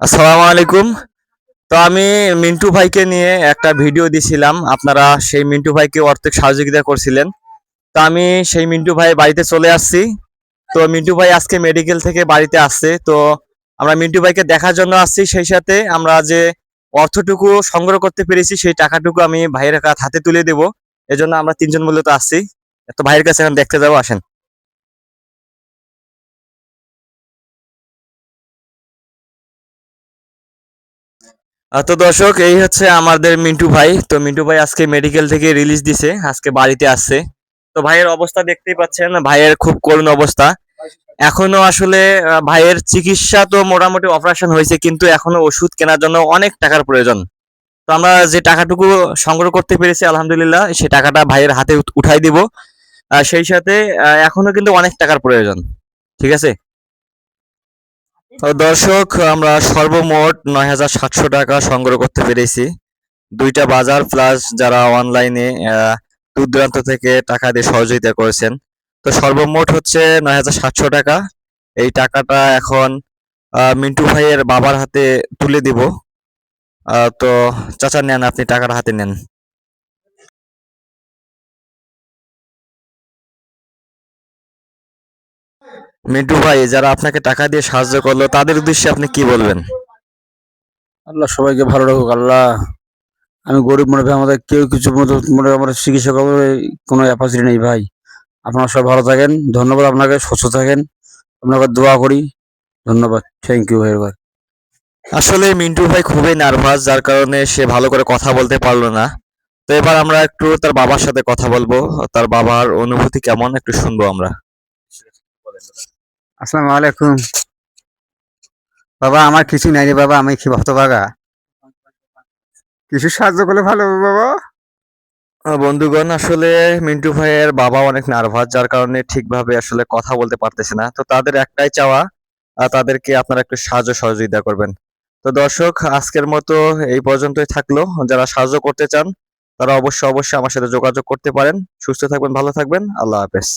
আসসালামু আলাইকুম। তো আমি মিন্টু ভাইকে নিয়ে একটা ভিডিও দিছিলাম। আপনারা সেই মিন্টু ভাইকে আর্থিক সহযোগিতা করছিলেন। তো আমি সেই মিন্টু ভাই বাড়িতে চলে আসছি। তো মিন্টু ভাই আজকে মেডিকেল থেকে বাড়িতে আসছে। তো আমরা মিন্টু ভাইকে দেখার জন্য আসছি। সেই সাথে আমরা যে অর্থটুকু সংগ্রহ করতে পেরেছি সেই টাকাটুকু আমি ভাইয়ের হাতে তুলে দেব। এজন্য আমরা তিনজন মূলত আসছি। তো ভাইয়ের কাছে এখন দেখতে যাবো, আসেন। তো দর্শক, এই হচ্ছে আমাদের মিন্টু ভাই। তো মিন্টু ভাই আজকে মেডিকেল থেকে রিলিজ দিছে, আজকে বাড়িতে আসছে। তো ভাইয়ের অবস্থা দেখতেই পাচ্ছেন, ভাইয়ের খুব করুণ অবস্থা। এখনো আসলে ভাইয়ের চিকিৎসা তো মোটামুটি অপারেশন হয়েছে, কিন্তু এখনো ওষুধ কেনার জন্য অনেক টাকার প্রয়োজন। তো আমরা যে টাকাটুকু সংগ্রহ করতে পেরেছি আলহামদুলিল্লাহ, সেই টাকাটা ভাইয়ের হাতে উঠাই দিব। সেই সাথে এখনো কিন্তু অনেক টাকার প্রয়োজন। ঠিক আছে। তো দর্শক, আমরা সর্বমোট ৯,৭০০ টাকা সংগ্রহ করতে পেরেছি। দুইটা বাজার প্লাস যারা অনলাইনে দূর দূরান্ত থেকে টাকা দিয়ে সহযোগিতা করেছেন। তো সর্বমোট হচ্ছে ৯,৭০০ টাকা। এই টাকাটা এখন মিন্টু ভাইয়ের বাবার হাতে তুলে দিব। তো চাচা, নেন, আপনি টাকাটা হাতে নেন। মিন্টু ভাই, যারা আপনাকে টাকা দিয়ে সাহায্য করলো তাদের উদ্দেশ্যে আপনি কি বলবেন? আল্লাহ সবাইকে ভালো রাখুক আল্লাহ। আমি গরিব মনে ভাই, আমাদের কেউ কিছু মতো মনে আমাদের চিকিৎসা করবে কোনো অ্যাপাসিটি নেই ভাই। আপনারা সবাই ভালো থাকেন, ধন্যবাদ আপনাকে, সুস্থ থাকেন, আপনাকে দোয়া করি। ধন্যবাদ, থ্যাংক ইউ ভাই ভাই। আসলে মিন্টু ভাই খুবই নার্ভাস, যার কারণে সে ভালো করে কথা বলতে পারলো না। তো এবার আমরা একটু তার বাবার সাথে কথা বলবো। তার বাবার অনুভূতি কেমন একটু শুনবো আমরা। আসসালামু আলাইকুম। বাবা, আমার কিছু নাই রে বাবা, আমি কি হতভাগা, কিছু সাহায্য করলে ভালো হবে বাবা। বন্ধুগণ, আসলে মিন্টু ভাইয়ের বাবা অনেক নার্ভাস, যার কারণে ঠিকভাবে আসলে কথা বলতে পারতেছে না। তো তাদের একটাই চাওয়া, তাদেরকে আপনারা একটু সাহায্য সহযোগিতা করবেন। তো দর্শক, আজকের মতো এই পর্যন্তই থাকলো। যারা সাহায্য করতে চান তারা অবশ্যই অবশ্যই আমার সাথে যোগাযোগ করতে পারেন। সুস্থ থাকবেন, ভালো থাকবেন, আল্লাহ হাফেজ।